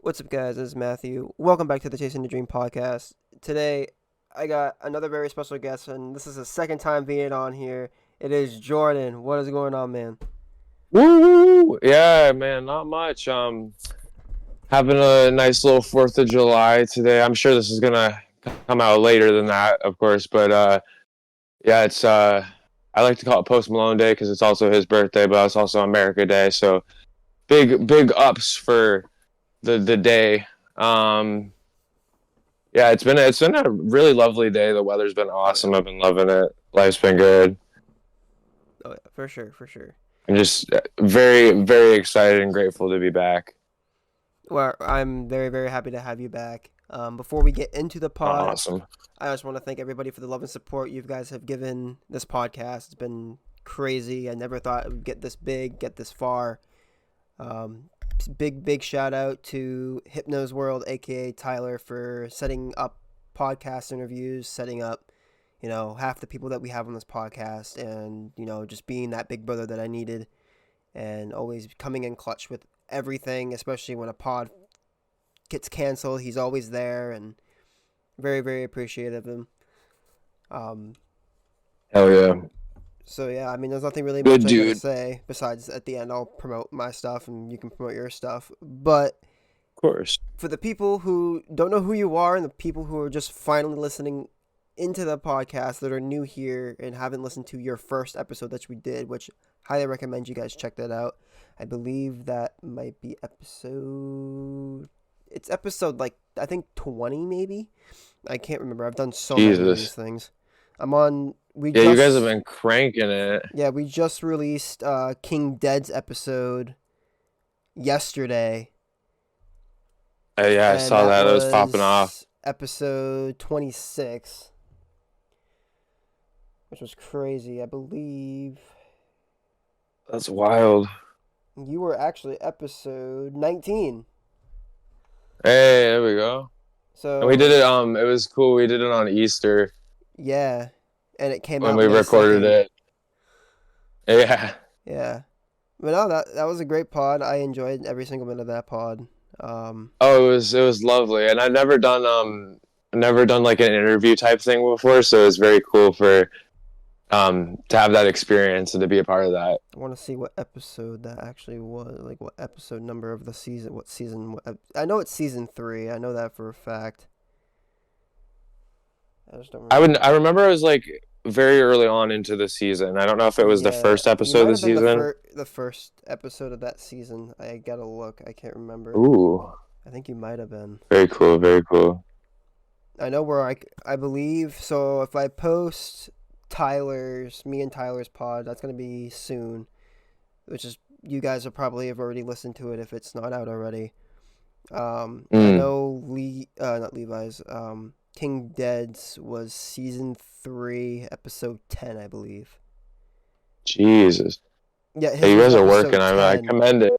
What's up, guys? This is Matthew. Welcome back to the Chasing the Dream podcast. Today, I got another very special guest, and this is the second time being on here. It is Jordan. What is going on, man? Woo! Yeah, man, not much. Having a nice little 4th of July today. I'm sure this is gonna come out later than that, of course, but yeah, it's I like to call it Post Malone Day because it's also his birthday, but it's also America Day. So big ups for the day. Yeah, it's been a really lovely day. The weather's been Oh yeah, awesome. I've been loving it. Life's been good. oh yeah, for sure, for sure. I'm just very excited and grateful to be back. Well, I'm very happy to have you back. Before we get into the pod, Awesome. I just want to thank everybody for the love and support you guys have given this podcast. It's been crazy. I never thought it would get this big, get this far. Um, big shout out to Hypno's World, aka Tyler, for setting up podcast interviews, setting up, half the people that we have on this podcast, and just being that big brother that I needed, and always coming in clutch with everything, especially when a pod gets canceled. He's always there, and very appreciative of him. Um, Hell yeah. So yeah, I mean, there's nothing really much Good I gotta dude. Of say besides at the end I'll promote my stuff and you can promote your stuff. But course. for the people who don't know who you are and the people who are just finally listening into the podcast that are new here and haven't listened to your first episode that we did, which highly recommend you guys check that out. I believe that might be it's episode like I think 20 maybe. I can't remember. I've done so many of these Jesus. things. I'm on. We Yeah, you guys have just been cranking it. Yeah, we just released King Dead's episode yesterday, Yeah, I and saw that that. It was popping off. was episode 26, which was crazy. I believe That's wild. you were actually episode 19. Hey, there we go. And we did So, it. It was cool. We did it on Easter yeah, and it came when out we May recorded 2nd. it. Yeah. Yeah. But no, that was a great pod. I enjoyed every single minute of that pod. Oh, it was lovely. And I've never done like an interview type thing before, so it's very cool for to have that experience and to be a part of that. I want to see what episode that actually was, like what episode number of the season, what season. I know it's season 3. I know that for a fact. I just don't I remember. remember it was like very early on into the season. I don't know if it was the Yeah, first you episode of might the have been season. the first episode of that season. I gotta look. I can't remember. Ooh, I think you might have been. very cool, very cool. I know where I believe. So if I post me and Tyler's pod, that's gonna be soon. Which is you guys will probably have already listened to it if it's not out already. I Mm, know not Levi's. King Dead's was season 3, episode 10, I believe. Jesus. Yeah, Hey, his you was guys are working. episode I 10. commend it.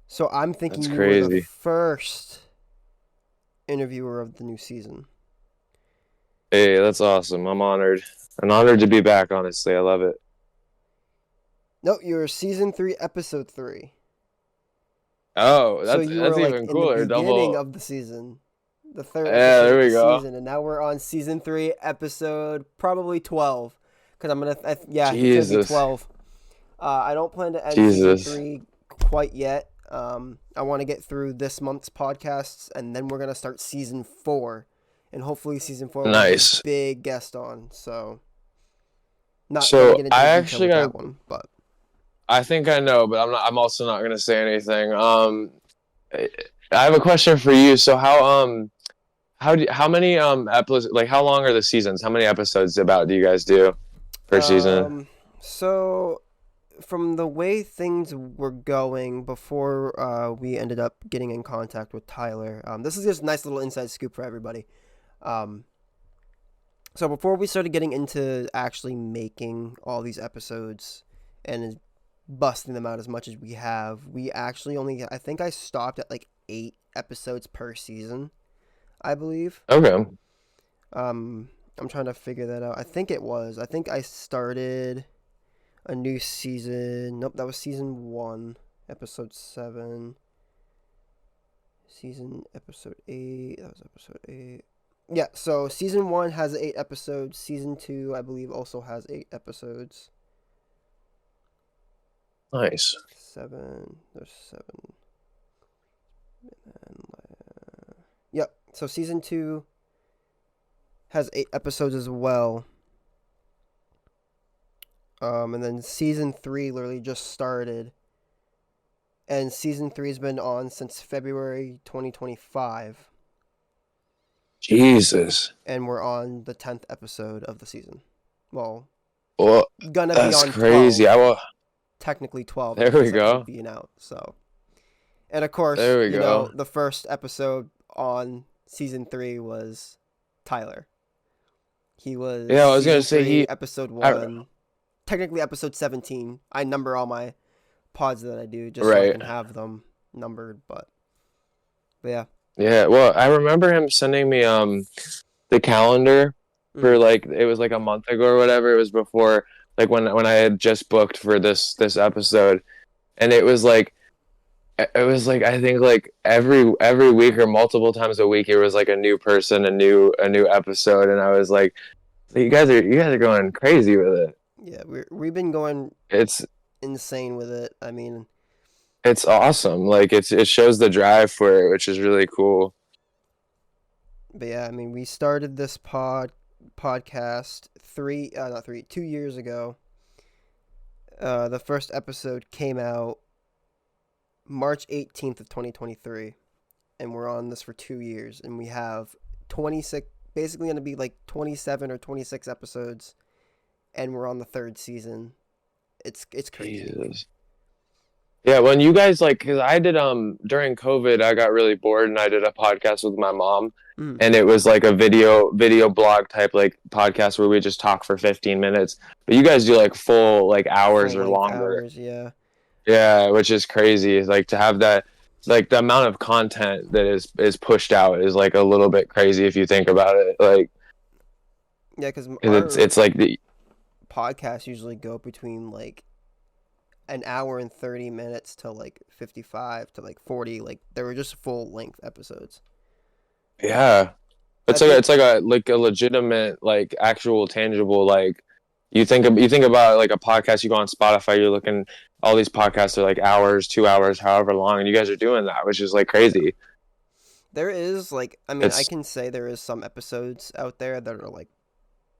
So I'm That's thinking you were the crazy. first interviewer of the new season. Hey, that's awesome. I'm honored. I'm honored to be back, honestly. I love it. No, you were season 3, episode 3. Oh, So that's you were that's like even in the cooler. beginning Double. of the season, the third Yeah, episode there of the we go. season, and now we're on season 3, episode probably 12. Because yeah, it's gonna be Jesus. 12. I don't plan to end season Jesus. 3 quite yet. I want to get through this month's podcasts, and then we're gonna start season 4, and hopefully season 4 we'll have a Nice. big guest on. So not gonna So get into I the detail actually with got. that one, but I think I know, but I'm also not gonna say anything. I have a question for you. So how many episodes, like how long are the seasons? How many episodes about do you guys do per season? so from the way things were going before we ended up getting in contact with Tyler, this is just a nice little inside scoop for everybody. Um, so before we started getting into actually making all these episodes and busting them out as much as we have, we actually I think I stopped at like 8 episodes per season, I believe. Okay. Um, I'm trying to figure that out. I think I started a new season. Nope, that was season 1, episode 7. Season episode 8. That was episode 8. Yeah, so season 1 has 8 episodes. Season 2, I believe, also has 8 episodes. Nice. 7. There's 7. Yep. So season 2 has 8 episodes as well. And then season 3 literally just started. And season 3 has been on since February 2025. Jesus. And we're on the 10th episode of the season. Well, gonna be on crazy. 12. Technically 12. There we go. Being out, so. And of course, there we go. The first episode on season 3 was Tyler. He was. Yeah, I was gonna say episode 1. Technically episode 17. I number all my pods that I do just so I can have them numbered, but yeah. Yeah, well, I remember him sending me the calendar for like it was like a month ago or whatever. It was before like when I had just booked for this episode, and it was like I think like every week or multiple times a week it was like a new person, a new episode, and I was like, you guys are going crazy with it. Yeah, we've been going. It's insane with it. I mean, it's awesome. Like it shows the drive for it, which is really cool. But yeah, I mean, we started this podcast 2 years ago. The first episode came out March 18th of 2023, and we're on this for 2 years, and we have 26, basically going to be like 27 or 26 episodes, and we're on the 3rd season. It's crazy. Jesus. Yeah, when you guys because I did during COVID, I got really bored and I did a podcast with my mom, and it was like a video blog type like podcast where we just talk for 15 minutes. But you guys do like full like hours or longer. Hours, yeah. Yeah, which is crazy. Like to have that, like the amount of content that is pushed out is like a little bit crazy if you think about it. Like, yeah, because it's like the podcasts usually go between like an hour and 30 minutes to like 55 to like 40. Like they were just full length episodes. Yeah, it's like a legitimate like actual tangible like. You think about like a podcast, you go on Spotify, you're looking, all these podcasts are like hours, 2 hours, however long, and you guys are doing that, which is like crazy. There is like, I mean, I can say there is some episodes out there that are like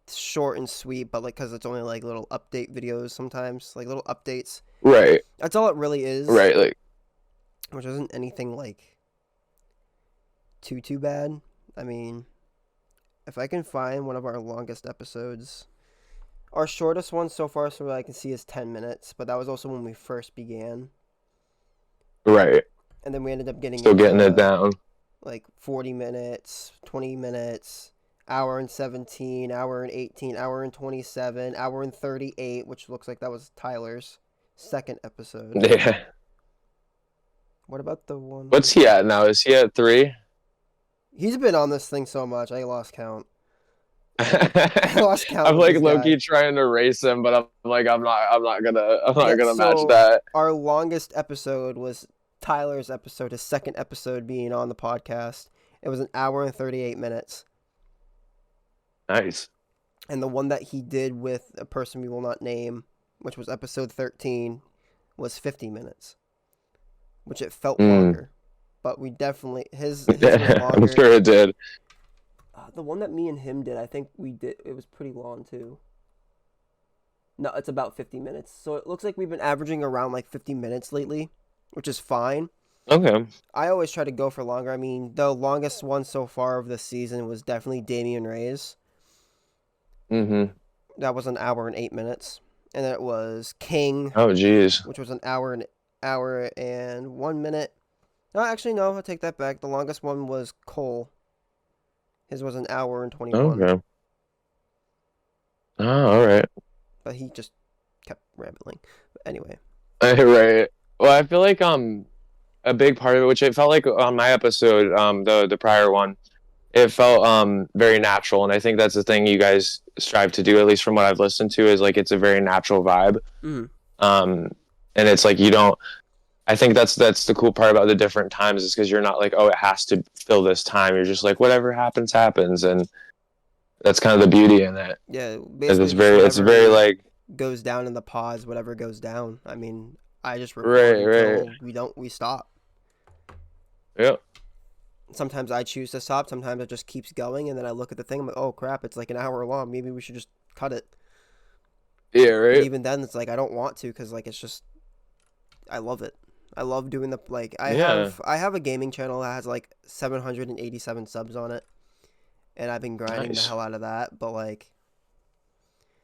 short and sweet, but like because it's only like little update videos sometimes, like little updates. Right. That's all it really is. Right, like. Which isn't anything like too bad. I mean, if I can find one of our longest episodes. Our shortest one so far, so I can see, is 10 minutes, but that was also when we first began. Right. And then we ended up getting it down. Like 40 minutes, 20 minutes, hour and 17, hour and 18, hour and 27, hour and 38, which looks like that was Tyler's second episode. Yeah. What about the one? What's he at now? Is he at 3? He's been on this thing so much, I lost count. I lost count. I'm like low-key trying to race him, but I'm not gonna match that. Our longest episode was Tyler's episode, his second episode being on the podcast. It was an hour and 38 minutes. Nice. And the one that he did with a person we will not name, which was episode 13, was 50 minutes. Which it felt longer. But we definitely his was longer. I'm sure it did. The one that me and him did, I think it was pretty long too. No, it's about 50 minutes. So it looks like we've been averaging around like 50 minutes lately, which is fine. Okay. I always try to go for longer. I mean, the longest one so far of this season was definitely Damian Ray's. Mm-hmm. That was an hour and 8 minutes. And then it was King. Oh, jeez. Which was an hour and 1 minute. No, actually, no, I'll take that back. The longest one was Cole. His was an hour and 21. Okay. Oh, all right. But he just kept rambling. But anyway. Right. Well, I feel like a big part of it, which it felt like on my episode, the prior one, it felt very natural, and I think that's the thing you guys strive to do, at least from what I've listened to, is like it's a very natural vibe. Mm. And it's like you don't. I think that's the cool part about the different times is because you're not like, oh, it has to fill this time. You're just like, whatever happens, happens, and that's kind of the beauty in it. Yeah, 'Cause basically just it's very whatever like goes down in the pause, whatever goes down. I mean, I just record right, right, until we stop. yeah, Sometimes I choose to stop. Sometimes it just keeps going, and then I look at the thing. I'm like, oh crap, it's like an hour long. Maybe we should just cut it. yeah, But right, even then, it's like I don't want to because like it's just I love it. I love doing the like yeah, I have a gaming channel that has like 787 subs on it, and I've been grinding the nice. hell out of that. But like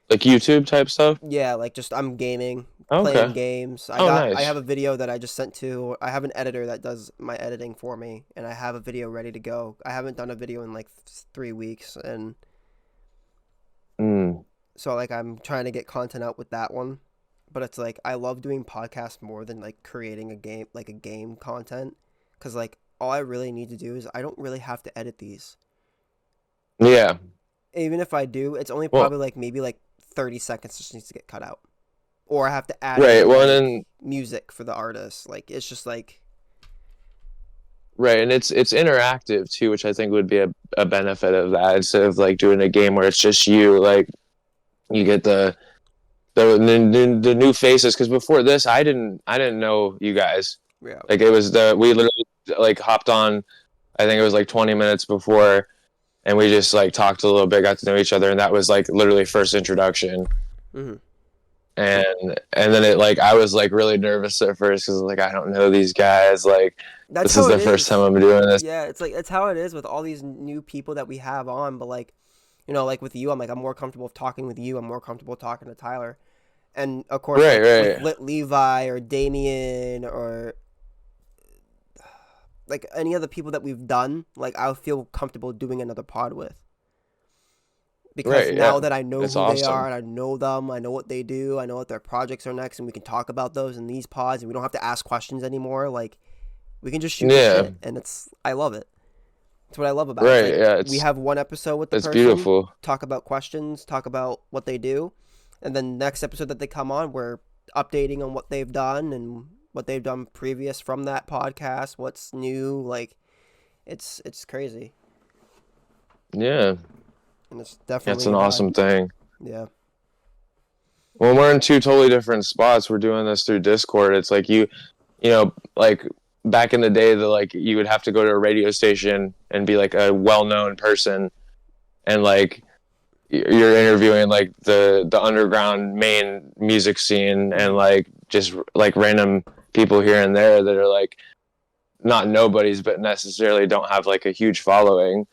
Like YouTube type stuff. yeah, like just I'm gaming, playing Okay. games. Oh, I have nice. a video that I just sent to. I have an editor that does my editing for me, and I have a video ready to go. I haven't done a video in like 3 weeks, and Mm. so like I'm trying to get content out with that one. But it's like I love doing podcasts more than like creating a game like a game content cuz like all I really need to do is I don't really have to edit these. Yeah. Even if I do, it's only Well, probably like maybe like 30 seconds just needs to get cut out. Or I have to add right. in Well, and like then music for the artist. Like it's just like right, and it's interactive too, which I think would be a benefit of that instead of like doing a game where it's just you. Like you get the new faces because before this, I didn't know you guys. yeah. Like it was the we literally like hopped on. I think it was like 20 minutes before, and we just like talked a little bit, got to know each other, and that was like literally first introduction. Mhm. And then it like I was like really nervous at first because like I don't know these guys. Like That's this is how it the first time is. I'm doing this. Yeah, it's like it's how it is with all these new people that we have on, but like like with you, I'm like I'm more comfortable talking with you. I'm more comfortable talking to Tyler. And of course, Right, like with right. Levi or Damien or like any of the people that we've done, like I feel comfortable doing another pod with because Right, yeah. now that I know It's who they are awesome. and I know them, I know what they do, I know what their projects are next, and we can talk about those in these pods, and we don't have to ask questions anymore. Like we can just shoot the Yeah, shit, and I love it. That's what I love about it. It's right, like yeah. we have one episode with the It's person, beautiful. talk about questions, talk about what they do, and then next episode that they come on, we're updating on what they've done and what they've done previous from that podcast, what's new. Like it's crazy, Yeah. and it's Yeah, it's definitely an a vibe. awesome thing. Yeah, When we're in two totally different spots, we're doing this through Discord. It's like you know, like back in the day that like you would have to go to a radio station and be like a well-known person and like you're interviewing like the underground main music scene and hmm like just like random people here and there that are like not nobodies but necessarily don't have like a huge following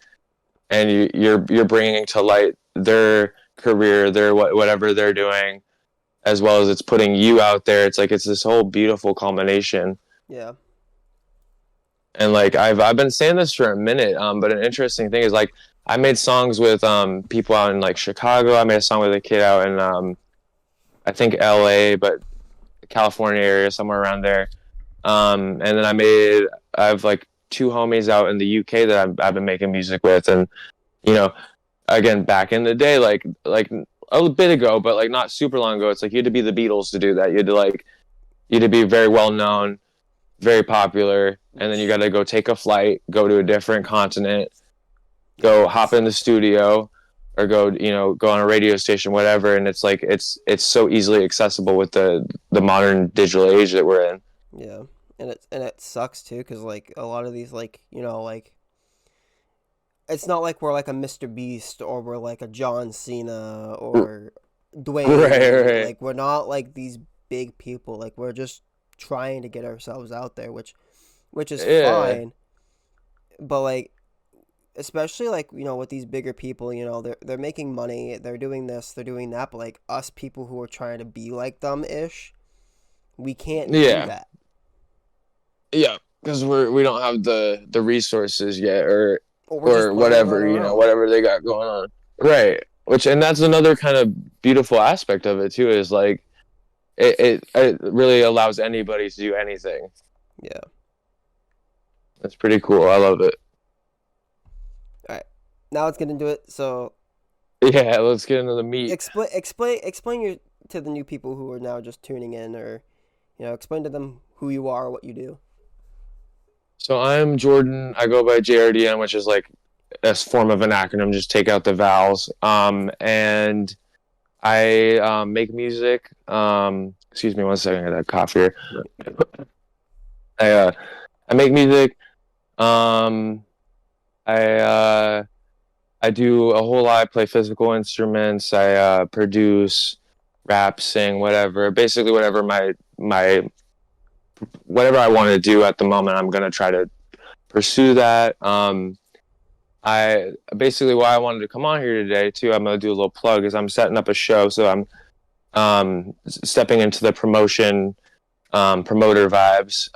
and you're bringing to light their career their whatever they're doing as well as it's putting you out there. It's like it's this whole beautiful culmination. yeah, And like I've been saying this for a minute, but an interesting thing is like I made songs with people out in like Chicago. I made a song with a kid out in I think LA, but California area, somewhere around there. And then I have like two homies out in the UK that I've been making music with, and you know, again back in the day, like a bit ago, but like not super long ago, it's like you had to be the Beatles to do that. You had to be very well known, very popular, and then you got to go take a flight, go to a different continent, yeah. go hop in the studio, or go go on a radio station, whatever. And it's like it's so easily accessible with the modern digital age that we're in. Yeah, and it sucks too because like a lot of these like like it's not like we're like a Mr. Beast or we're like a John Cena or Right, Dwayne. right. Like we're not like these big people. Like we're just trying to get ourselves out there, which is Yeah, fine. But like especially like with these bigger people, they're making money, they're doing this, they're doing that. But like us people who are trying to be like them ish, we can't do yeah, that. yeah. Because we don't have the resources yet, Or we're just or learning on whatever our own. whatever they got going on. Right. Which and that's another kind of beautiful aspect of it too is like it really allows anybody to do anything. Yeah. That's pretty cool. I love it. All right. Now let's get into it. So Yeah, let's get into the meat. explain your to the new people who are now just tuning in, or explain to them who you are, what you do. So I'm Jordan. I go by Jrdn, which is like a form of an acronym. Just take out the vowels. And I make music. Excuse me one second. I got a cough here. I make music. Um, I do a whole lot. I play physical instruments. I produce, rap, sing, whatever. Basically, my whatever I want to do at the moment, I'm gonna try to pursue that. I basically why I wanted to come on here today too. I'm gonna do a little plug is I'm setting up a show, so I'm stepping into the promoter vibes,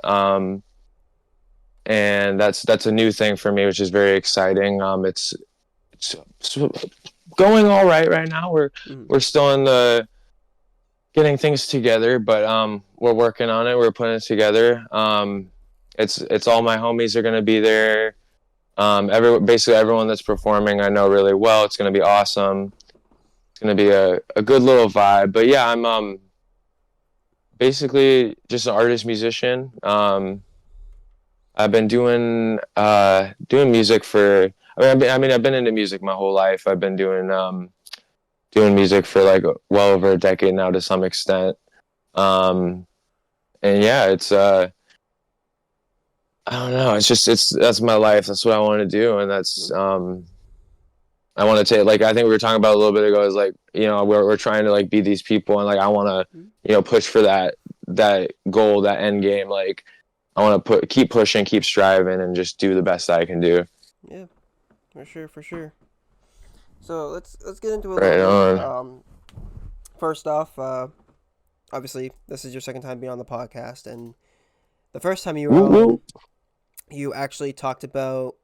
and that's a new thing for me, which is very exciting. It's going all right now. We're still in the getting things together, but we're working on it. We're putting it together. It's all my homies are gonna be there. Basically everyone that's performing I know really well. It's gonna be awesome. It's gonna be a good little vibe. But yeah, I'm basically just an artist musician. I've been doing music for. I've been into music my whole life. I've been doing music for like well over a decade now to some extent. And yeah, it's I don't know. That's my life. That's what I want to do, and that's I want to take like I think we were talking about a little bit ago. Is like we're trying to like be these people, and like I want to push for that goal, that end game. Like I want to keep pushing, keep striving, and just do the best I can do. Yeah, for sure. So let's get into it. Right on. First off, obviously this is your second time being on the podcast, and the first time you were on, you actually talked about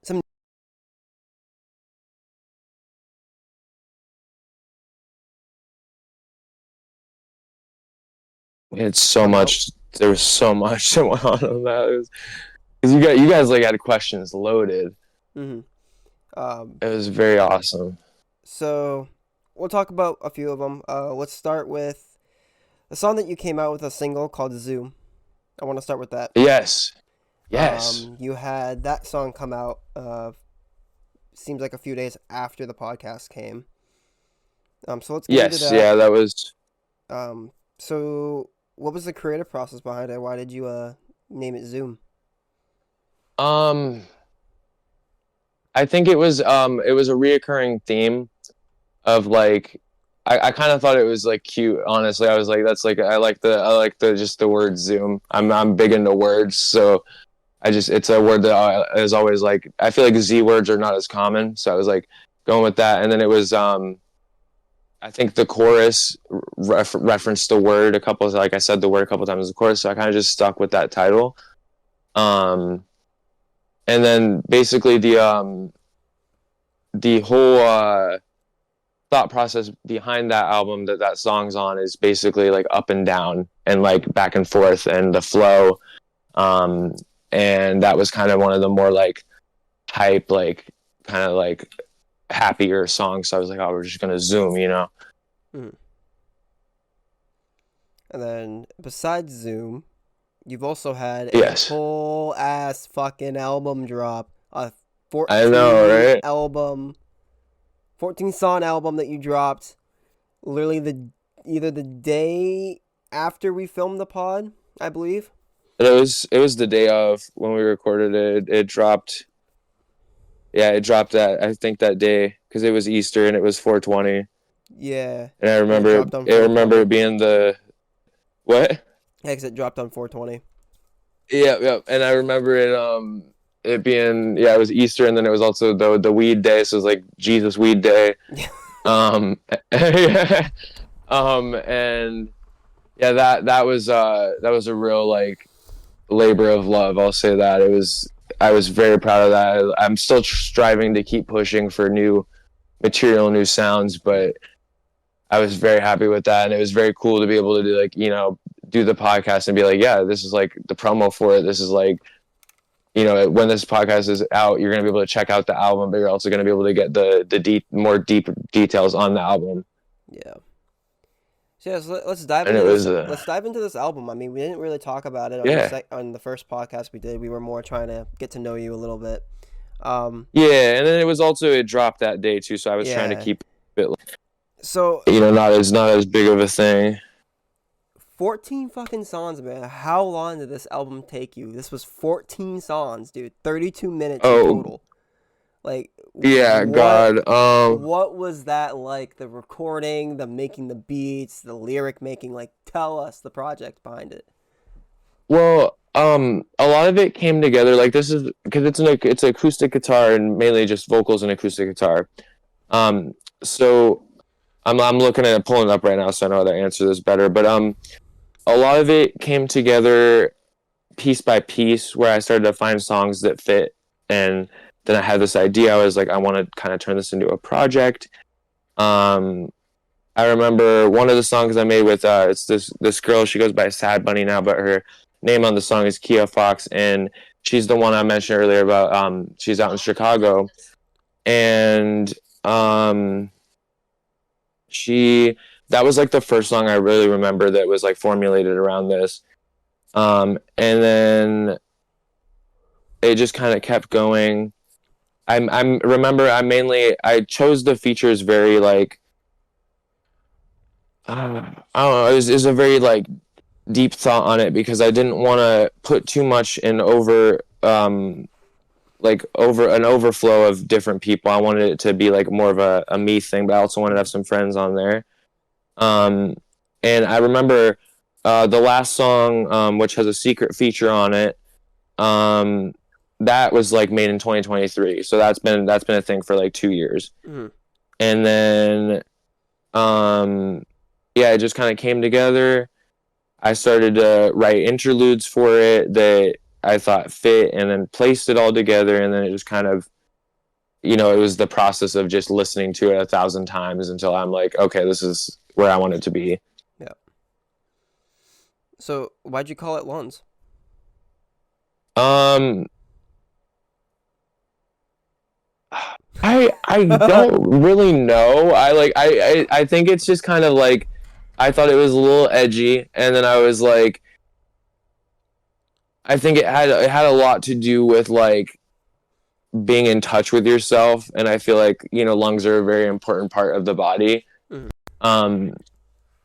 some. It's so much. There was so much that went on that. Because you guys like had questions loaded. Mm-hmm. It was very awesome. So we'll talk about a few of them. Let's start with the song that you came out with, a single called Zoom. I want to start with that. Yes. You had that song come out. Seems like a few days after the podcast came. So let's get into that. Yeah, that was. So what was the creative process behind it? Why did you name it Zoom? I think it was a reoccurring theme of like I kind of thought it was like cute, honestly. I was like that's like I like the just the word Zoom. I'm big into words, so it's a word that is always like I feel like Z words are not as common, so I was like going with that. And then it was I think the chorus referenced the word a couple, like I said the word a couple times in the chorus, so I kind of just stuck with that title. And then basically the whole thought process behind that album that song's on is basically like up and down and like back and forth and the flow. And that was kind of one of the more like hype, like kind of like happier songs. So I was like, oh, we're just gonna zoom, Mm. And then besides Zoom, you've also had a whole ass fucking album drop. A 14 song album that you dropped literally either the day after we filmed the pod, I believe. It was the day of when we recorded it. It dropped. Yeah, it dropped I think that day because it was Easter and it was 420. Yeah. And I remember it being the what? Yeah, because it dropped on 420. Yeah. And I remember it being it was Easter, and then it was also the weed day, so it was like Jesus weed day. And yeah, that was a real like labor of love. I'll say that I was very proud of that. I'm still striving to keep pushing for new material, new sounds, but I was very happy with that, and it was very cool to be able to do like do the podcast and be like, yeah, this is like the promo for it. This is like when this podcast is out, you're gonna be able to check out the album, but you're also gonna be able to get the more deep details on the album. Yeah. So yeah, so let's dive and into it this. was Let's dive into this album. I mean, we didn't really talk about it on yeah, on the first podcast we did. We were more trying to get to know you a little bit. yeah, and then it was also it dropped that day too, so I was trying to Yeah. keep it, So not as big of a thing. 14 fucking songs, man. How long did this album take you? This was 14 songs, dude. 32 minutes in Oh total. Like yeah, what God. what was that like? The recording, the making the beats, the lyric making, like tell us the project behind it. Well, a lot of it came together. Like this is because it's acoustic guitar and mainly just vocals and acoustic guitar. So I'm looking at it, pulling it up right now, so I know how to answer this better. But a lot of it came together piece by piece, where I started to find songs that fit, and then I had this idea. I was like, I want to kind of turn this into a project. Um, I remember one of the songs I made with it's this girl. She goes by Sad Bunny now, but her name on the song is Kia Fox, and she's the one I mentioned earlier about. She's out in Chicago, and she that was like the first song I really remember that was like formulated around this. And then it just kind of kept going. I'm remember I chose the features very like I don't know, it was a very like deep thought on it because I didn't want to put too much in over an overflow of different people. I wanted it to be like more of a me thing, but I also wanted to have some friends on there. Um, and I remember the last song, which has a secret feature on it. That was like made in 2023, so that's been a thing for like 2 years. Mm. And then, yeah, it just kind of came together. I started to write interludes for it that I thought fit, and then placed it all together, and then it just kind of, it was the process of just listening to it 1,000 times until I'm like, okay, this is where I want it to be. Yeah. So why'd you call it Lons? Um, I don't really know. I think it's just kind of like I thought it was a little edgy, and then I was like, I think it had a lot to do with like being in touch with yourself, and I feel like lungs are a very important part of the body. Mm. Um,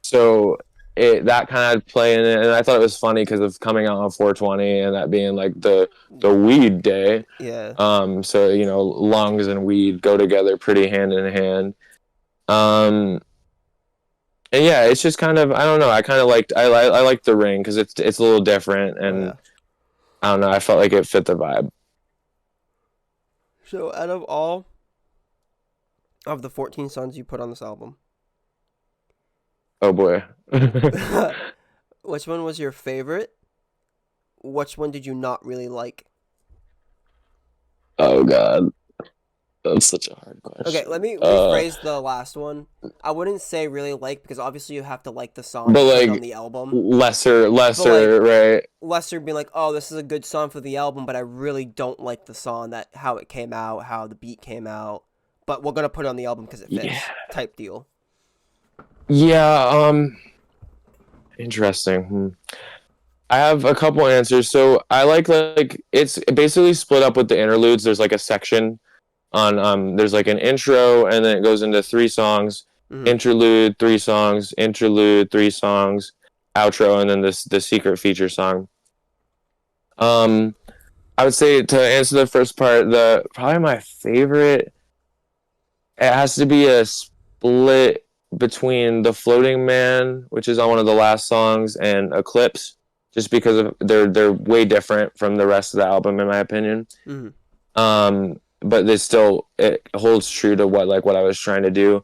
so that kind of play in it, and I thought it was funny because of coming out on 420 and that being like the weed day. Yeah. So lungs and weed go together pretty hand in hand. And yeah, it's just kind of, I don't know. I kind of liked the ring because it's a little different, and Oh, yeah. I don't know. I felt like it fit the vibe. So out of all of the 14 songs you put on this album, Oh boy. which one was your favorite? Which one did you not really like? Oh god, that's such a hard question. Okay, let me rephrase the last one. I wouldn't say really like because obviously you have to like the song but to put it like on the album. lesser, But, right? Lesser being like, oh, this is a good song for the album, but I really don't like the song, that how it came out, how the beat came out. But we're gonna put it on the album because it fits, type deal. Yeah. Interesting. I have a couple answers. So I like it's basically split up with the interludes. There's like a section on there's like an intro, and then it goes into 3 songs. Mm-hmm. Interlude, 3 songs, interlude, 3 songs, outro, and then the secret feature song. I would say, to answer the first part, probably my favorite, it has to be a split between The Floating Man, which is on one of the last songs, and Eclipse, just because of they're way different from the rest of the album, in my opinion. Mm-hmm. But it holds true to what I was trying to do.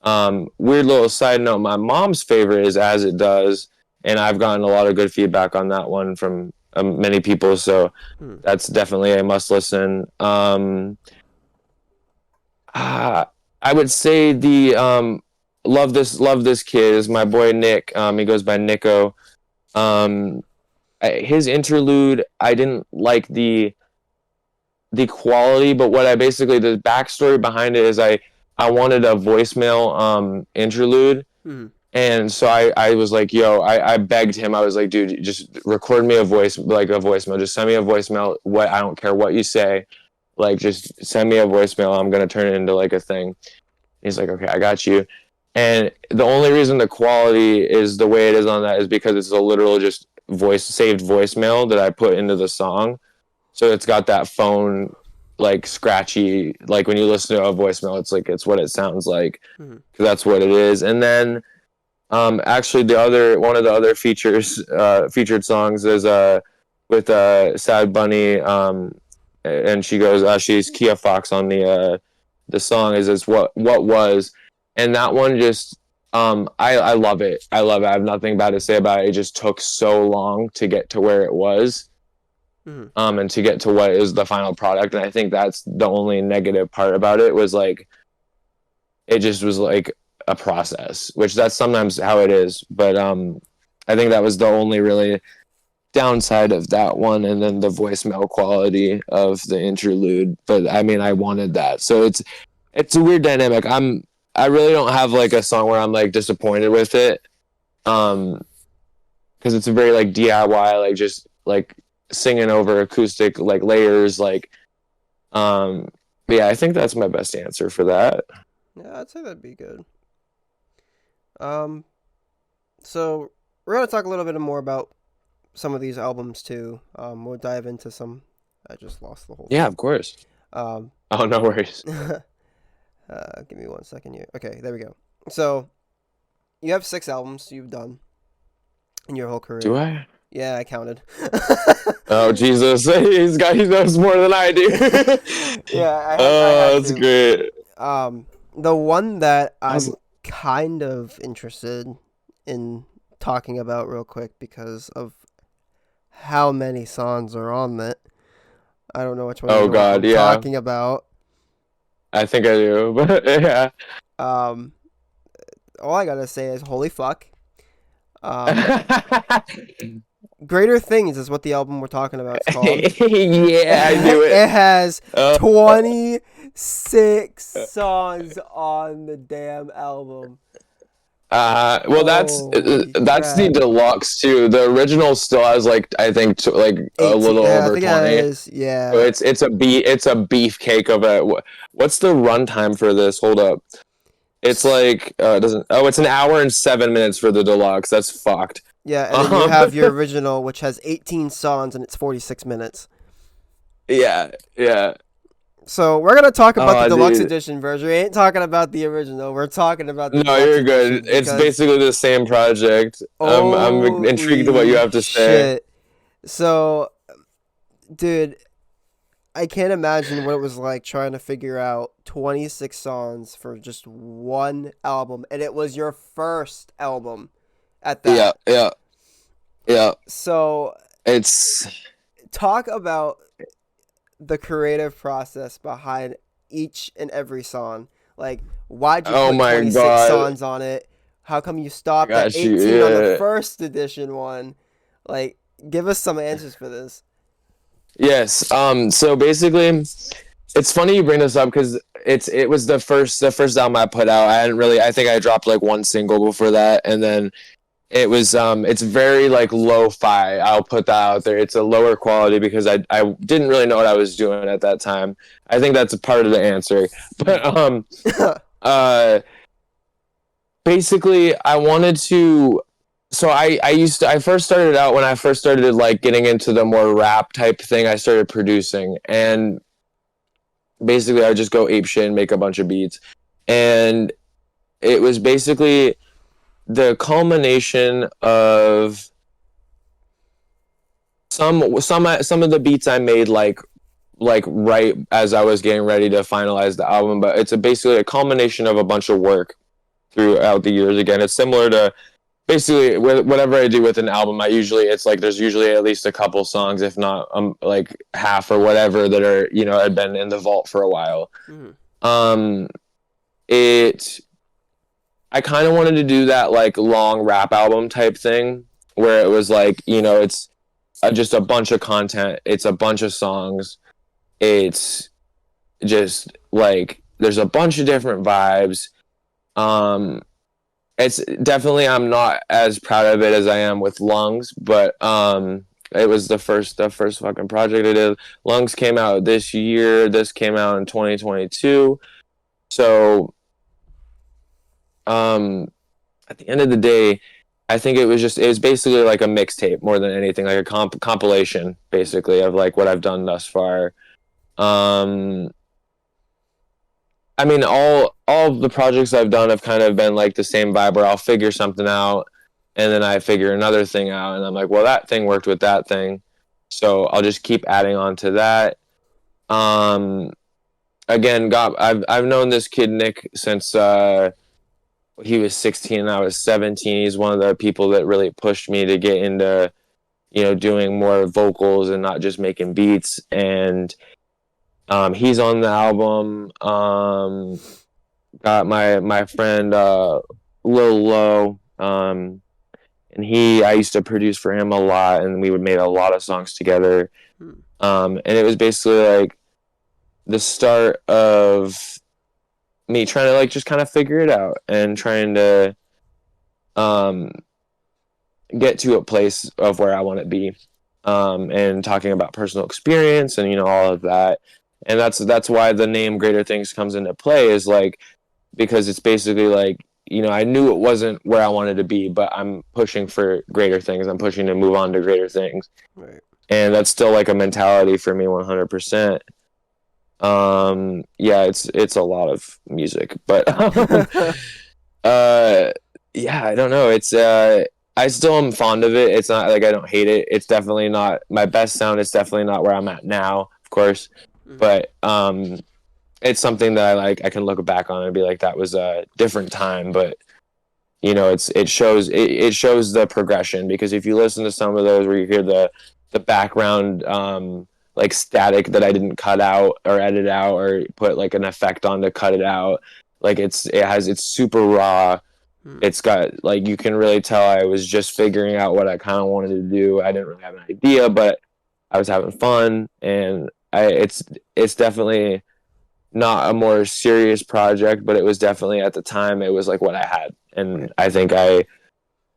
Weird little side note, my mom's favorite is As It Does, and I've gotten a lot of good feedback on that one from many people, so that's definitely a must listen. I would say the Love This Kid is my boy Nick. He goes by Nico. His interlude, I didn't like the quality, but the backstory behind it is I wanted a voicemail interlude. Mm-hmm. And so I was like, yo, I begged him. I was like, dude, just record me a voicemail. Just send me a voicemail. I don't care what you say. Like, just send me a voicemail. I'm going to turn it into like a thing. He's like, okay, I got you. And the only reason the quality is the way it is on that is because it's a literal just saved voicemail that I put into the song. So it's got that phone like scratchy, like when you listen to a voicemail, it's what it sounds like. Mm-hmm. 'Cause that's what it is. And then actually one of the other featured songs is with Sad Bunny, and she goes, she's Kia Fox on the song is what was, and that one just I love it. I love it. I have nothing bad to say about it. It just took so long to get to where it was. Mm-hmm. And to get to what is the final product, and I think that's the only negative part about it was like it just was like a process, which that's sometimes how it is. But I think that was the only really downside of that one, and then the voicemail quality of the interlude. But I mean, I wanted that, so it's a weird dynamic. I really don't have like a song where I'm like disappointed with it, because it's a very like DIY, like just like singing over acoustic like layers, like yeah, I think that's my best answer for that. Yeah, I'd say that'd be good. So we're gonna talk a little bit more about some of these albums too. We'll dive into some. I just lost the whole Yeah, thing. of course. Oh, no worries. Give me 1 second here. Okay, there we go. So you have 6 albums you've done in your whole career. Do I? Yeah, I counted. Oh Jesus, he knows more than I do. Yeah, that's great. The one that I'm kind of interested in talking about real quick because of how many songs are on it. I don't know which one I'm talking about. I think I do, but yeah. All I gotta say is holy fuck. Greater Things is what the album we're talking about is called. Yeah, I knew it. It has 26 songs on the damn album. Well, that's the deluxe too. The original still has like I think like 18, a little over 20. Yeah. So it's a beefcake of a. What's the runtime for this? Hold up. It's like it's an hour and 7 minutes for the deluxe. That's fucked. Yeah, and then you have your original, which has 18 songs and it's 46 minutes. Yeah. So we're gonna talk about the deluxe edition version. We ain't talking about the original. We're talking about the deluxe you're good. It's basically the same project. I'm intrigued to what you have to say. So, dude, I can't imagine what it was like trying to figure out 26 songs for just one album, and it was your first album at that. Yeah. So it's talk about the creative process behind each and every song. Like, why'd you put 26 songs on it? How come you stopped at 18 on the first edition one? Like, give us some answers for this. Yes. So basically, it's funny you bring this up because it was the first album I put out. I think I dropped like one single before that, and then it was it's very like lo-fi. I'll put that out there. It's a lower quality because I didn't really know what I was doing at that time. I think that's a part of the answer. But basically I wanted to. So I first started out when I first started like getting into the more rap type thing. I started producing, and basically I would just go ape shit and make a bunch of beats, and it was basically the culmination of some of the beats I made like right as I was getting ready to finalize the album, but it's basically a culmination of a bunch of work throughout the years. Again, it's similar to basically whatever I do with an album. There's usually at least a couple songs, if not like half or whatever, that are had been in the vault for a while. Mm-hmm. I kind of wanted to do that like long rap album type thing where it was like, it's just a bunch of content. It's a bunch of songs. It's just like, there's a bunch of different vibes. it's definitely, I'm not as proud of it as I am with Lungs, but it was the first fucking project I did. Lungs came out this year. This came out in 2022. So um at the end of the day, I think it was basically like a mixtape more than anything, like a compilation basically of like what I've done thus far. Um I mean, all of the projects I've done have kind of been like the same vibe where I'll figure something out, and then I figure another thing out, and I'm like, well, that thing worked with that thing, so I'll just keep adding on to that. Um, Again, I've known this kid Nick since he was 16 and I was 17. He's one of the people that really pushed me to get into doing more vocals and not just making beats. And he's on the album. Got my friend Lil Low, and I used to produce for him a lot, and we would make a lot of songs together. And it was basically like the start of me trying to like just kind of figure it out and trying to um get to a place of where I want to be, and talking about personal experience and all of that. And that's why the name Greater Things comes into play, is like, because it's basically like, I knew it wasn't where I wanted to be, but I'm pushing for greater things. I'm pushing to move on to greater things. Right. And that's still like a mentality for me 100%. Yeah, it's a lot of music, but yeah, I don't know. It's I still am fond of it. It's not like I don't hate it. It's definitely not my best sound. It's definitely not where I'm at now, of course. But it's something that I can look back on and be like, that was a different time. But it shows the progression, because if you listen to some of those where you hear the background like static that I didn't cut out or edit out or put like an effect on to cut it out, like it's super raw. It's got, like, you can really tell I was just figuring out what I kind of wanted to do. I didn't really have an idea, but I was having fun, and it's definitely not a more serious project, but it was definitely, at the time, it was like what I had. And I think I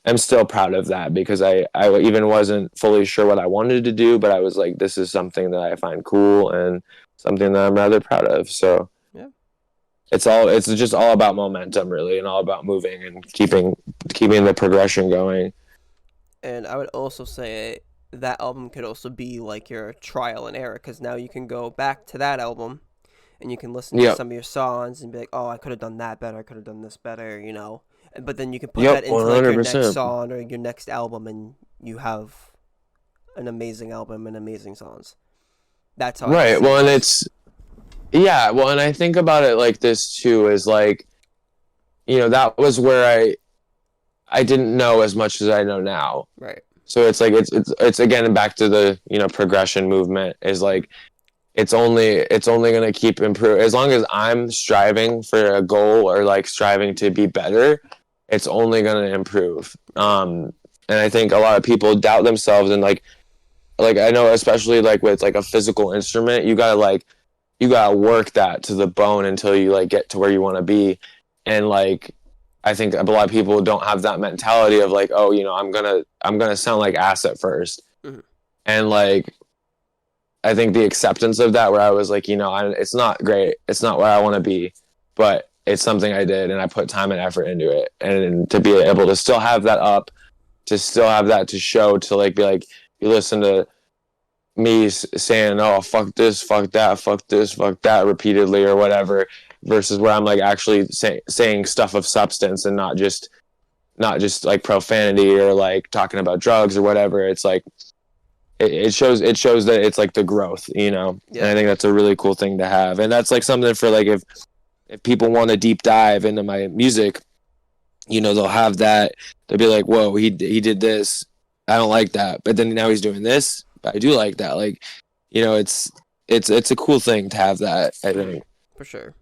am still proud of that, because I even wasn't fully sure what I wanted to do, but I was like, this is something that I find cool and something that I'm rather proud of. So yeah, it's just all about momentum, really, and all about moving and keeping the progression going. and I would also say that album could also be like your trial and error, because now you can go back to that album and you can listen to Yep. some of your songs and be like, oh, I could have done that better. I could have done this better, But then you can put Yep, that into like your next 100%. song or your next album, and you have an amazing album and amazing songs. That's how I Right. see Well, and it. yeah, well, and I think about it like this too, is like, that was where I didn't know as much as I know now. Right. So it's like it's again back to the progression movement, is like, it's only going to keep improving as long as I'm striving for a goal, or like striving to be better. It's only going to improve. And I think a lot of people doubt themselves, and like I know, especially like with like a physical instrument, you gotta work that to the bone until you like get to where you want to be. And like, I think a lot of people don't have that mentality of like, oh, I'm gonna sound like ass at 1st. Mm-hmm. And like, I think the acceptance of that, where I was like, it's not great, it's not where I want to be, but it's something I did, and I put time and effort into it, and to be able to still have that up, to still have that to show, to like be like, you listen to me saying, oh, fuck this, fuck that, fuck this, fuck that repeatedly or whatever, versus where I'm like actually saying stuff of substance, and not just like profanity or like talking about drugs or whatever. It's like it shows that it's like the growth, Yeah. And I think that's a really cool thing to have. And that's like something for like, if people want to deep dive into my music, they'll have that. They'll be like, whoa, he did this, I don't like that, but then now he's doing this, I do like that. Like, it's a cool thing to have that, I think. For sure.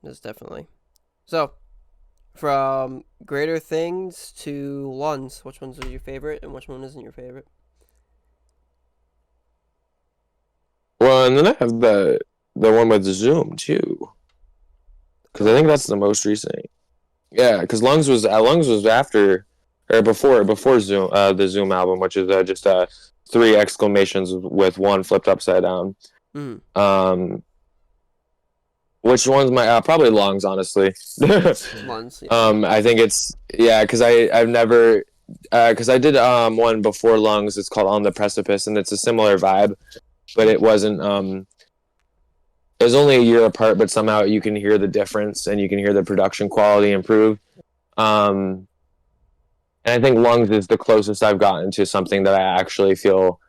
Yes, definitely. So, from Greater Things to Lunds, which ones are your favorite and which one isn't your favorite? Well, and then I have the one with Zoom too, because I think that's the most recent. Yeah, because Lungs was after or before Zoom the Zoom album, which is just three exclamations with one flipped upside down. Mm. Um, which one's my probably Lungs, honestly. Lungs, yeah. I think it's yeah, because I've never because I did one before Lungs. It's called On the Precipice, and it's a similar vibe, but it wasn't it was only a year apart, but somehow you can hear the difference and you can hear the production quality improve. Um, and I think Lungs is the closest I've gotten to something that I actually feel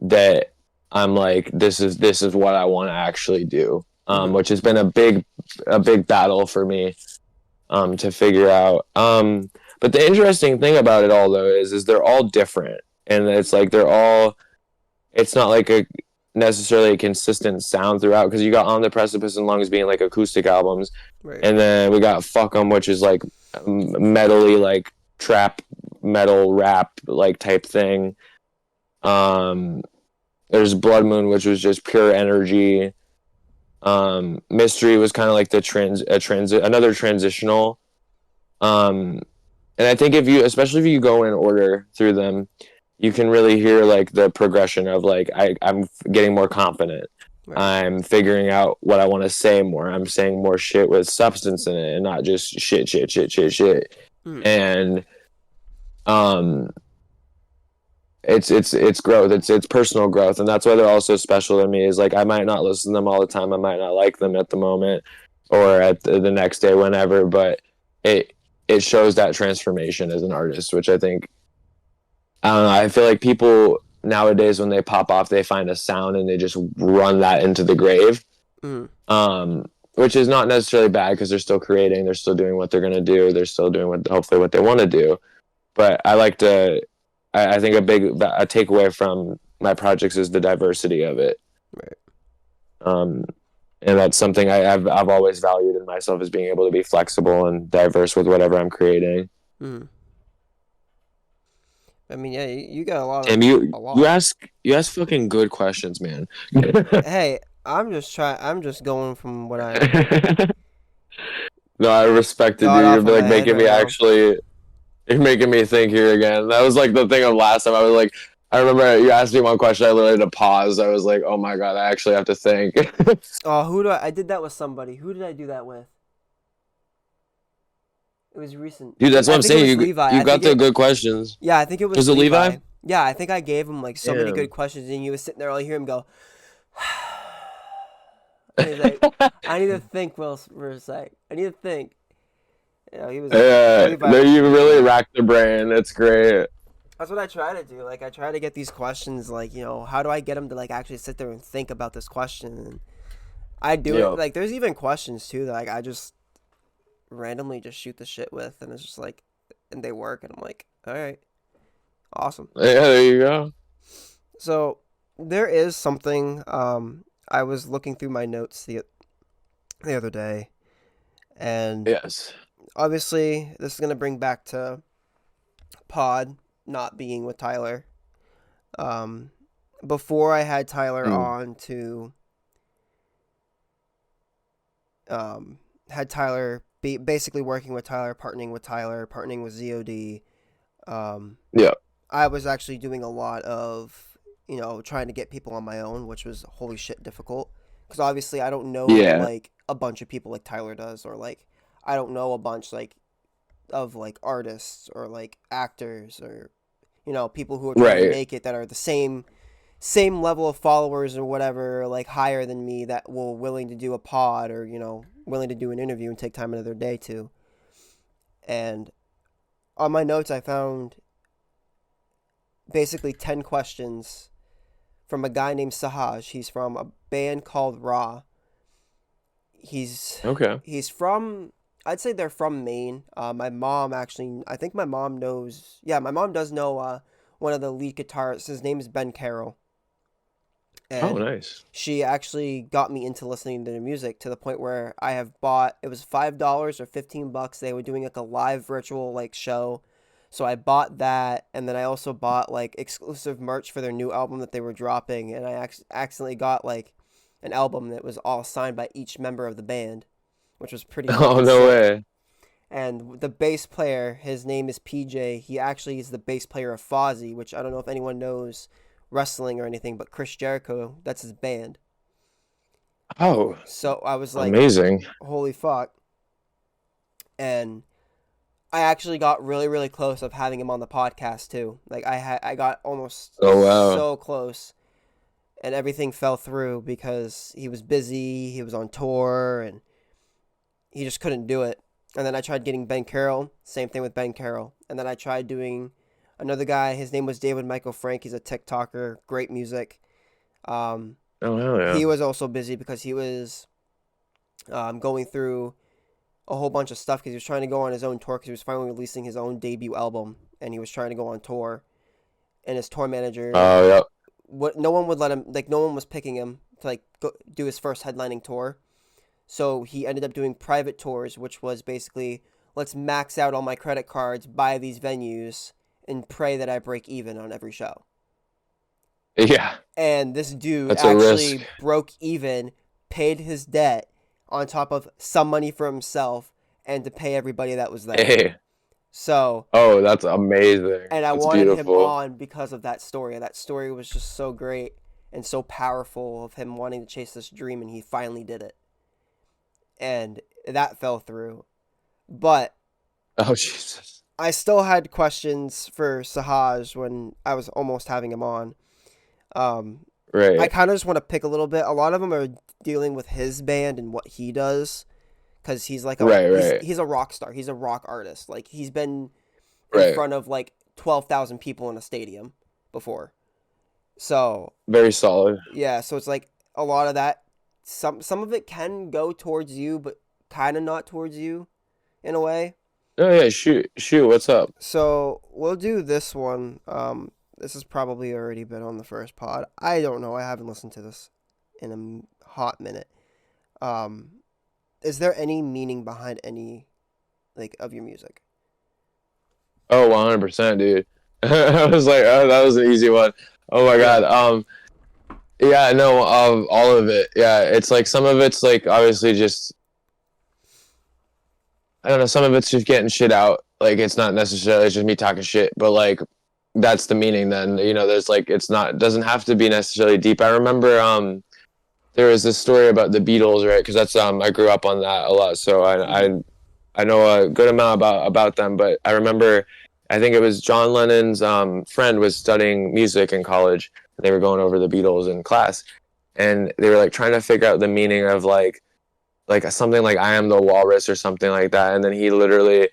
that I'm like, this is what I want to actually do. Which has been a big battle for me to figure out. But the interesting thing about it all though is they're all different, and it's like it's not like a necessarily a consistent sound throughout, because you got On the Precipice and Lungs being like acoustic albums, Right. and then we got Fuck 'em, which is like metally, like trap metal rap like type thing. There's Blood Moon, which was just pure energy. Mystery was kind of like another transitional. And I think especially if you go in order through them, you can really hear like the progression of like I'm getting more confident. Right. I'm figuring out what I want to say more. I'm saying more shit with substance in it and not just shit. And it's growth. It's personal growth, and that's why they're all so special to me. Is like I might not listen to them all the time. I might not like them at the moment or at the next day, whenever, but it shows that transformation as an artist, which I think, I don't know, I feel like people nowadays, when they pop off, they find a sound and they just run that into the grave. Which is not necessarily bad, because they're still creating, they're still doing what they're going to do, they're still doing hopefully what they want to do. But I like to, I think a takeaway from my projects is the diversity of it. Right. And that's something I've always valued in myself, is being able to be flexible and diverse with whatever I'm creating. I mean, yeah, you got a lot. Tim, you ask fucking good questions, man. Hey, I'm just going from what I. No, I respected you. You're like making me actually. You're making me think here again. That was like the thing of last time. I was like, I remember you asked me one question. I literally had to pause. I was like, oh my God, I actually have to think. Oh, I did that with somebody. Who did I do that with? It was recent. Dude, that's what I'm saying. You got the good questions. Yeah, I think it was. Was it Levi? Yeah, I think I gave him like so many good questions, and he was sitting there. All you hear him go. He's like, I need to think, Will, for a sec. I need to think. You know, he was. No, you really racked the brain. It's great. That's what I try to do. Like, I try to get these questions. Like, you know, how do I get them to like actually sit there and think about this question? And I do it. Like, there's even questions too that like I just randomly just shoot the shit with, and it's just like, and they work, and I'm like, all right, awesome. Yeah, there you go. So there is something. I was looking through my notes the other day, and yes, obviously this is gonna bring back to Pod not being with Tyler. Before I had Tyler on to had Tyler basically working with Tyler, partnering with ZOD. Yeah. I was actually doing a lot of, you know, trying to get people on my own, which was holy shit difficult. Because obviously I don't know like a bunch of people like Tyler does, or like I don't know a bunch like of like artists or like actors or, you know, people who are trying to make it that are the same level of followers or whatever, like higher than me, that will willing to do a pod or, you know, willing to do an interview and take time out of their day to. And on my notes I found basically 10 questions from a guy named Sahaj. He's from a band called Raw. He's from, I'd say they're from Maine. My mom actually, I think my mom knows, my mom does know one of the lead guitarists. His name is Ben Carroll. And nice. She actually got me into listening to their music to the point where I have bought, it was $5 or $15. They were doing like a live virtual like show. So I bought that, and then I also bought like exclusive merch for their new album that they were dropping, and I accidentally got like an album that was all signed by each member of the band, which was pretty. Oh, no way. And the bass player, his name is PJ. He actually is the bass player of Fozzy, which I don't know if anyone knows wrestling or anything, but Chris Jericho, that's his band. Oh, So I was like, amazing. holy fuck. And I actually got really, really close of having him on the podcast too. Like I got almost Oh wow. so close, and everything fell through because he was busy. He was on tour, and he just couldn't do it. And then I tried getting Ben Carroll. Same thing with Ben Carroll. And then I tried doing another guy. His name was David Michael Frank. He's a TikToker. Great music. Um, Oh hell yeah. he was also busy because he was going through a whole bunch of stuff because he was trying to go on his own tour because he was finally releasing his own debut album and he was trying to go on tour. And his tour manager, Oh yep. no one would let him. Like no one was picking him to like go do his first headlining tour. So he ended up doing private tours, which was basically let's max out all my credit cards, buy these venues, and pray that I break even on every show. Yeah. And this dude That's a risk. actually broke even, paid his debt on top of some money for himself and to pay everybody that was there. Hey. So, Oh, that's amazing. and I That's wanted him beautiful. on because of that story. That story was just so great and so powerful of him wanting to chase this dream, and he finally did it. And that fell through. But Oh Jesus. I still had questions for Sahaj when I was almost having him on. I Right. kind of just want to pick a little bit. A lot of them are dealing with his band and what he does, because he's like Right. he's a rock star. He's a rock artist. Like he's been in Right. front of like 12,000 people in a stadium before. So Very solid. yeah, so it's like a lot of that. Some of it can go towards you, but kind of not towards you, in a way. Oh yeah, shoot, what's up? So we'll do this one. This has probably already been on the first pod. I don't know. I haven't listened to this in a hot minute. Um, is there any meaning behind any like of your music? Oh, 100%, dude. I was like, oh, that was an easy one. Oh my Yeah. God. Yeah, no, all of it. Yeah, it's like some of it's like obviously just I don't know, some of it's just getting shit out. Like it's not necessarily it's just me talking shit, but like that's the meaning then. You know, there's like it's not it doesn't have to be necessarily deep. I remember there was this story about the Beatles, right? Because that's I grew up on that a lot, so I know a good amount about them. But I remember, I think it was John Lennon's friend was studying music in college. And they were going over the Beatles in class, and they were like trying to figure out the meaning of like something like "I am the walrus" or something like that. And then he literally,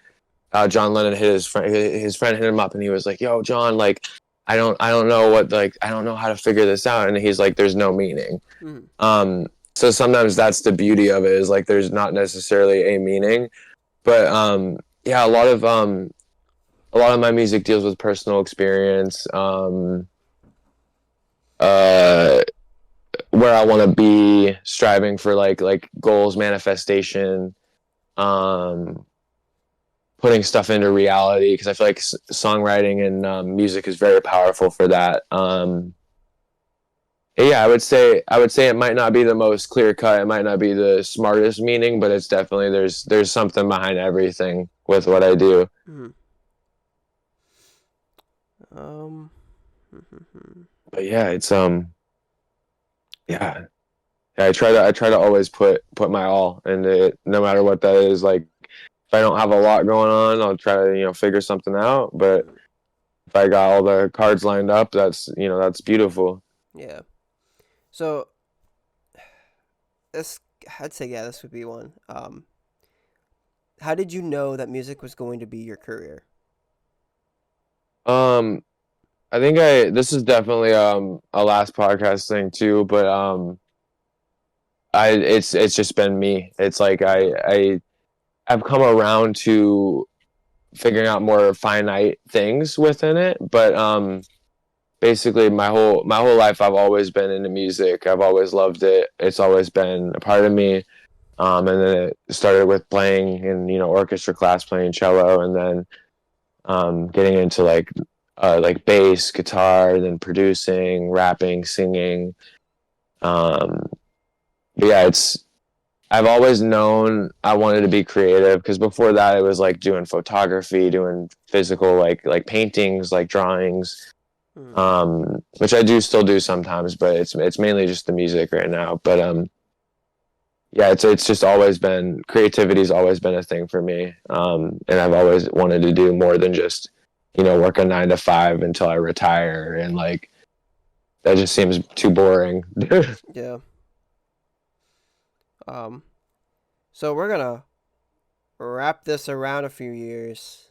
John Lennon hit his friend hit him up, and he was like, "Yo, John, like I don't know what like I don't know how to figure this out." And he's like, "There's no meaning." Mm-hmm. So sometimes that's the beauty of it is like there's not necessarily a meaning, but yeah, a lot of my music deals with personal experience, uh, where I want to be, striving for like goals, manifestation, um, putting stuff into reality because I feel like songwriting and music is very powerful for that. Yeah, I would say it might not be the most clear cut. It might not be the smartest meaning, but it's definitely there's something behind everything with what I do. Mm-hmm. Um. But yeah, it's yeah. I try to always put my all into it, no matter what that is. Like if I don't have a lot going on, I'll try to figure something out. But if I got all the cards lined up, that's that's beautiful. Yeah. So this, I'd say, yeah, this would be one. How did you know that music was going to be your career? Um, I think this is definitely a last podcast thing too, but it's just been me. It's like I've come around to figuring out more finite things within it, but basically my whole life I've always been into music. I've always loved it. It's always been a part of me. And then it started with playing in orchestra class, playing cello, and then getting into like bass, guitar, then producing, rapping, singing. But yeah, I've always known I wanted to be creative because before that it was like doing photography, doing physical like paintings, like drawings, Mm. which I do still do sometimes, but it's mainly just the music right now. But yeah, it's just always been creativity's always been a thing for me, and I've always wanted to do more than just work a 9 to 5 until I retire, and like that just seems too boring. Yeah. So we're gonna wrap this around a few years.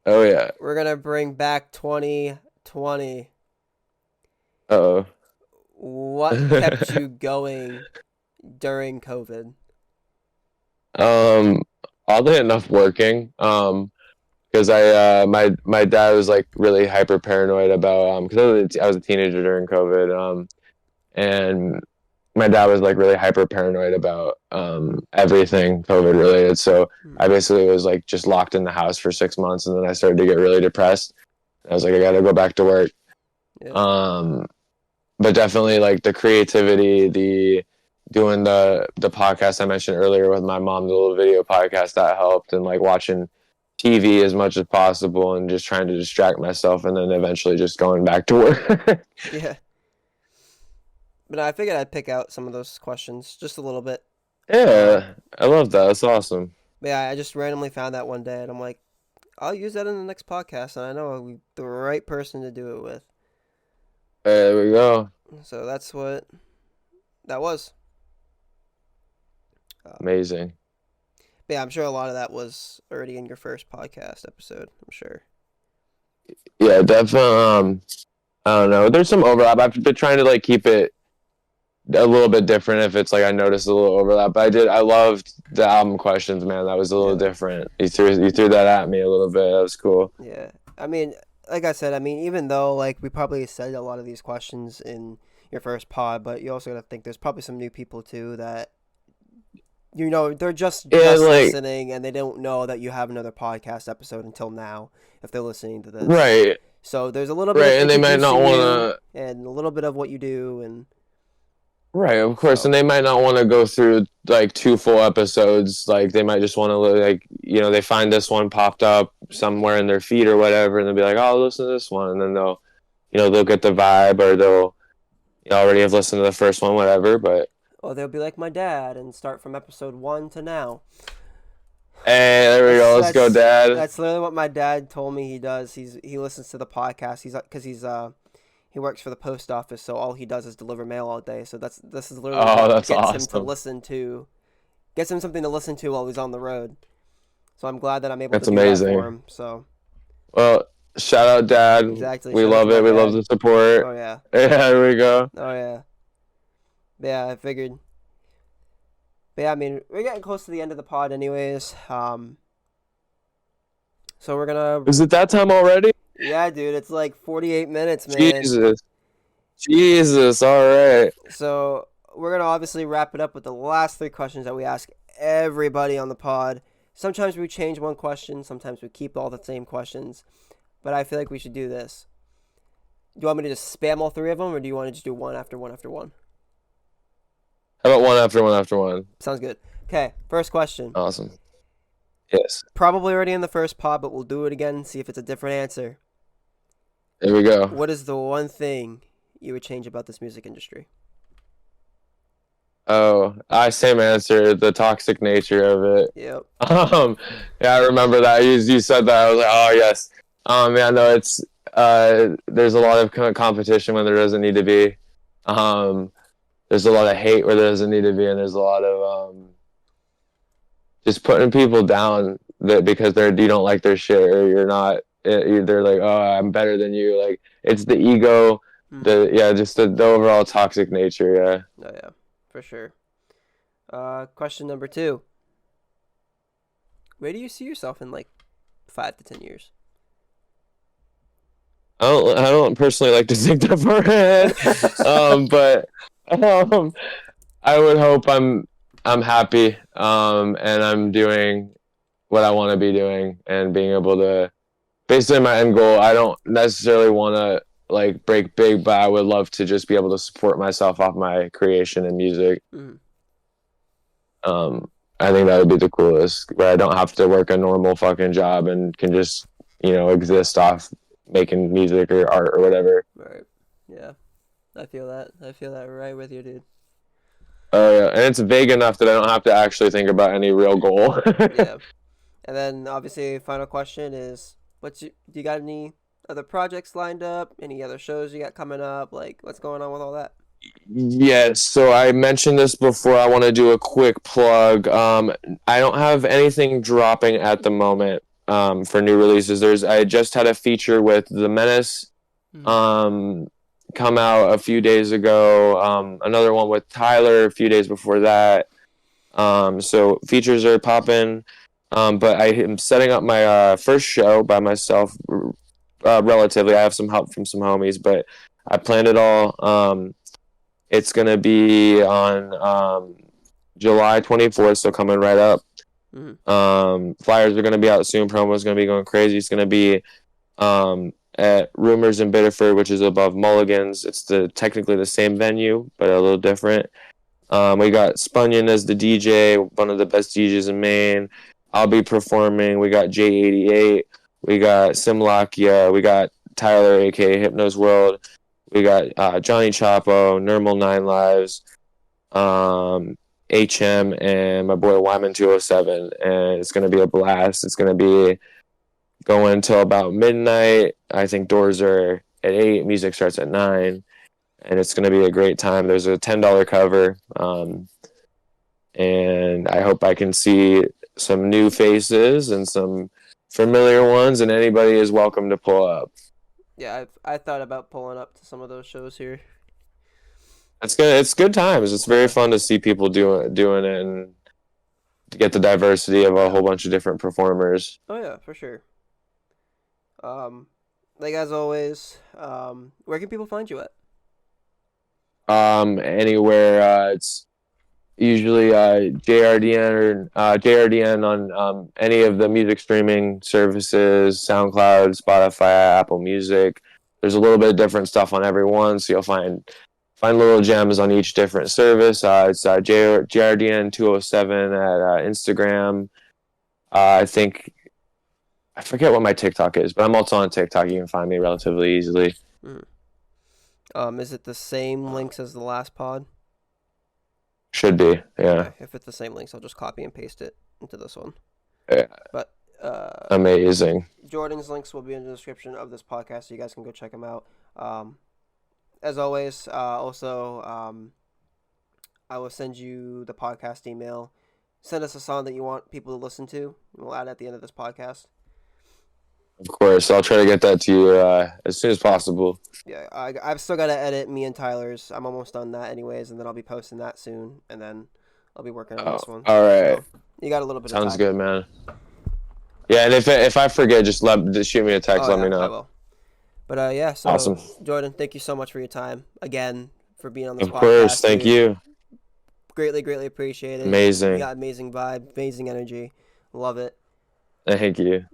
Oh yeah. We're gonna bring back 2020. Uh-oh. What kept you going during COVID? um Oddly enough, working. Because my dad was like really hyper paranoid about because I was a teenager during COVID, and my dad was like really hyper paranoid about everything COVID related. So I basically was like just locked in the house for 6 months, and then I started to get really depressed. I was like, I got to go back to work. Yeah. But definitely like the creativity, the doing the podcast I mentioned earlier with my mom, the little video podcast, that helped, and like watching TV as much as possible and just trying to distract myself, and then eventually just going back to work. Yeah. But I figured I'd pick out some of those questions just a little bit. Yeah, I love that. That's awesome. But yeah, I just randomly found that one day, and I'm like, I'll use that in the next podcast, and I know I'm the right person to do it with. There we go. So that's what that was. Amazing. But yeah, I'm sure a lot of that was already in your first podcast episode. I'm sure. Yeah, definitely. I don't know. There's some overlap. I've been trying to like keep it a little bit different if it's like I noticed a little overlap. But I loved the album questions, man. That was a little different. You threw that at me a little bit. That was cool. Yeah. I mean, like I said, even though like we probably said a lot of these questions in your first pod, but you also got to think there's probably some new people too that they're just listening, and they don't know that you have another podcast episode until now if they're listening to this. Right. So there's a little bit of and they might not want to, and a little bit of what you do, and right, of course, and they might not want to go through like 2 full episodes. Like they might just want to like they find this one popped up somewhere in their feed or whatever, and they'll be like, "Oh, listen to this one," and then they'll get the vibe, or they'll already have listened to the first one, whatever. But they'll be like my dad and start from episode 1 to now. Hey, there we go. Let's go, Dad. That's literally what my dad told me he does. He listens to the podcast. He works for the post office, so all he does is deliver mail all day. So this is literally what gets him to listen to, gets him something to listen to while he's on the road. So I'm glad that I'm able to do that for him. So, well, shout out, Dad. Exactly. We love it. We love the support. Oh yeah. Yeah, there we go. Oh yeah. Yeah, I figured. But yeah, we're getting close to the end of the pod anyways. So we're gonna... Is it that time already? Yeah, dude, it's like 48 minutes, man. Jesus, all right. So we're gonna obviously wrap it up with the last 3 questions that we ask everybody on the pod. Sometimes we change one question, sometimes we keep all the same questions, but I feel like we should do this. Do you want me to just spam all 3 of them, or do you want to just do one after one after one? How about one after one after one? Sounds good. Okay, first question. Awesome. Yes. Probably already in the first pod, but we'll do it again and see if it's a different answer. There we go. What is the one thing you would change about this music industry? Oh, same answer. The toxic nature of it. Yep. Yeah, I remember that. You said that. I was like, oh yes. Yeah, no, it's there's a lot of competition when there doesn't need to be. There's a lot of hate where there doesn't need to be, and there's a lot of just putting people down because you don't like their shit, or you're not. They're like, oh, I'm better than you. Like it's the ego, just the overall toxic nature. Yeah. Oh yeah, for sure. Question number 2. Where do you see yourself in like 5 to 10 years? I don't personally like to think that far ahead, but I would hope I'm happy, and I'm doing what I want to be doing, and being able to. Basically, my end goal. I don't necessarily want to like break big, but I would love to just be able to support myself off my creation and music. Mm-hmm. I think that would be the coolest, where I don't have to work a normal fucking job and can just, exist off making music or art or whatever. Right. Yeah. I feel that. I feel that right with you, dude. Oh yeah, and it's vague enough that I don't have to actually think about any real goal. Yeah. And then obviously, final question is, do you got any other projects lined up? Any other shows you got coming up? Like, what's going on with all that? Yes, so I mentioned this before. I want to do a quick plug. I don't have anything dropping at the moment for new releases. I just had a feature with The Menace um, come out a few days ago. Another one with Tyler a few days before that. So features are popping. But I am setting up my first show by myself relatively. I have some help from some homies, but I planned it all. It's going to be on July 24th, so coming right up. Flyers are going to be out soon. Promo is going to be going crazy. It's going to be at Rumors in Biddeford, which is above Mulligan's. It's technically the same venue, but a little different. We got Spunyon as the DJ, one of the best DJs in Maine. I'll be performing. We got J88. We got Simlakia. We got Tyler, aka Hypno's World. We got Johnny Chapo, Nermal 9 Lives, HM, and my boy Wyman 207. And it's going to be a blast. It's going to be going until about midnight. I think doors are at 8. Music starts at 9. And it's going to be a great time. There's a $10 cover. And I hope I can see some new faces and some familiar ones. And anybody is welcome to pull up. Yeah, I thought about pulling up to some of those shows here. It's good. It's good times. It's very fun to see people doing it and to get the diversity of a whole bunch of different performers. Oh yeah, for sure. Like as always, where can people find you at? Anywhere. It's usually JRDN or JRDN on any of the music streaming services, SoundCloud, Spotify, Apple Music. There's a little bit of different stuff on every one, so you'll find little gems on each different service. It's JRDN 207 at Instagram. I forget what my TikTok is, but I'm also on TikTok. You can find me relatively easily. Is it the same links as the last pod? Should be, yeah. Okay. If it's the same links, I'll just copy and paste it into this one. Yeah. But amazing. Jordan's links will be in the description of this podcast, so you guys can go check them out. As always, I will send you the podcast email. Send us a song that you want people to listen to. We'll add it at the end of this podcast. Of course, I'll try to get that to you as soon as possible. Yeah, I've still got to edit me and Tyler's. I'm almost done that anyways, and then I'll be posting that soon, and then I'll be working on this one. All right. So you got a little bit of time. Sounds good, man. Yeah, and if I forget, just shoot me a text. Let me know. I will. But yeah, so awesome. Jordan, thank you so much for your time again, for being on this podcast. Of course, thank you. Greatly appreciate it. Amazing. You got amazing vibe, amazing energy. Love it. Thank you.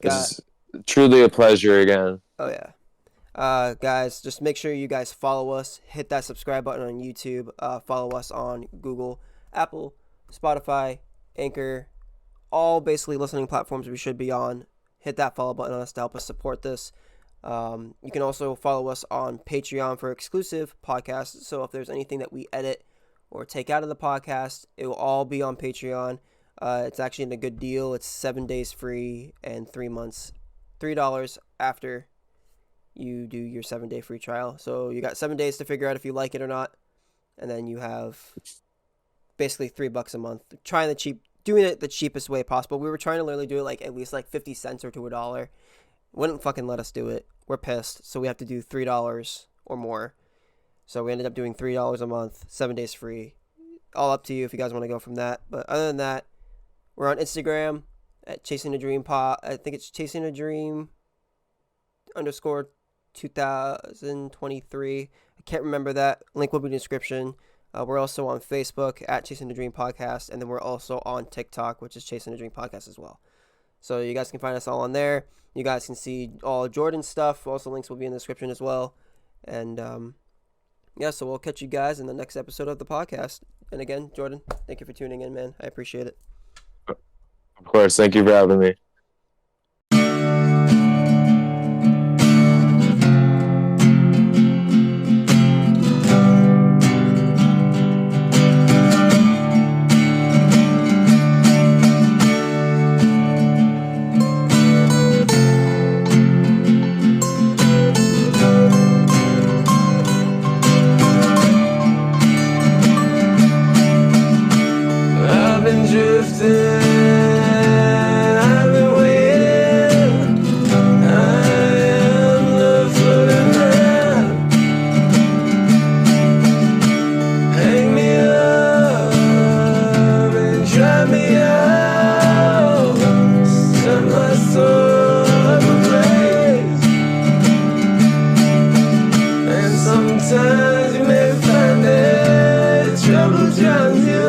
It's truly a pleasure again. Oh yeah. Guys, just make sure you guys follow us. Hit that subscribe button on YouTube. Follow us on Google, Apple, Spotify, Anchor, all basically listening platforms we should be on. Hit that follow button on us to help us support this. You can also follow us on Patreon for exclusive podcasts. So if there's anything that we edit or take out of the podcast, it will all be on Patreon. It's actually in a good deal. It's 7 days free and 3 months, $3 after you do your 7-day free trial. So you got 7 days to figure out if you like it or not, and then you have basically $3 a month. Doing it the cheapest way possible. We were trying to literally do it like at least like 50 cents or to $1. Wouldn't fucking let us do it. We're pissed. So we have to do $3 or more. So we ended up doing $3 a month, 7 days free. All up to you if you guys want to go from that. But other than that, we're on Instagram at Chasing a Dream Pod. I think it's Chasing a Dream _ 2023. I can't remember that. Link will be in the description. We're also on Facebook at Chasing the Dream Podcast, and then we're also on TikTok, which is Chasing the Dream Podcast as well. So you guys can find us all on there. You guys can see all Jordan's stuff. Also, links will be in the description as well. And Yeah, so we'll catch you guys in the next episode of the podcast. And again, Jrdn, thank you for tuning in, man. I appreciate it. Of course. Thank you for having me. I've been drifting, I've been waiting, I am the floating man. Hang me up and dry me out, set my soul ablaze. And sometimes you may find that trouble drowns you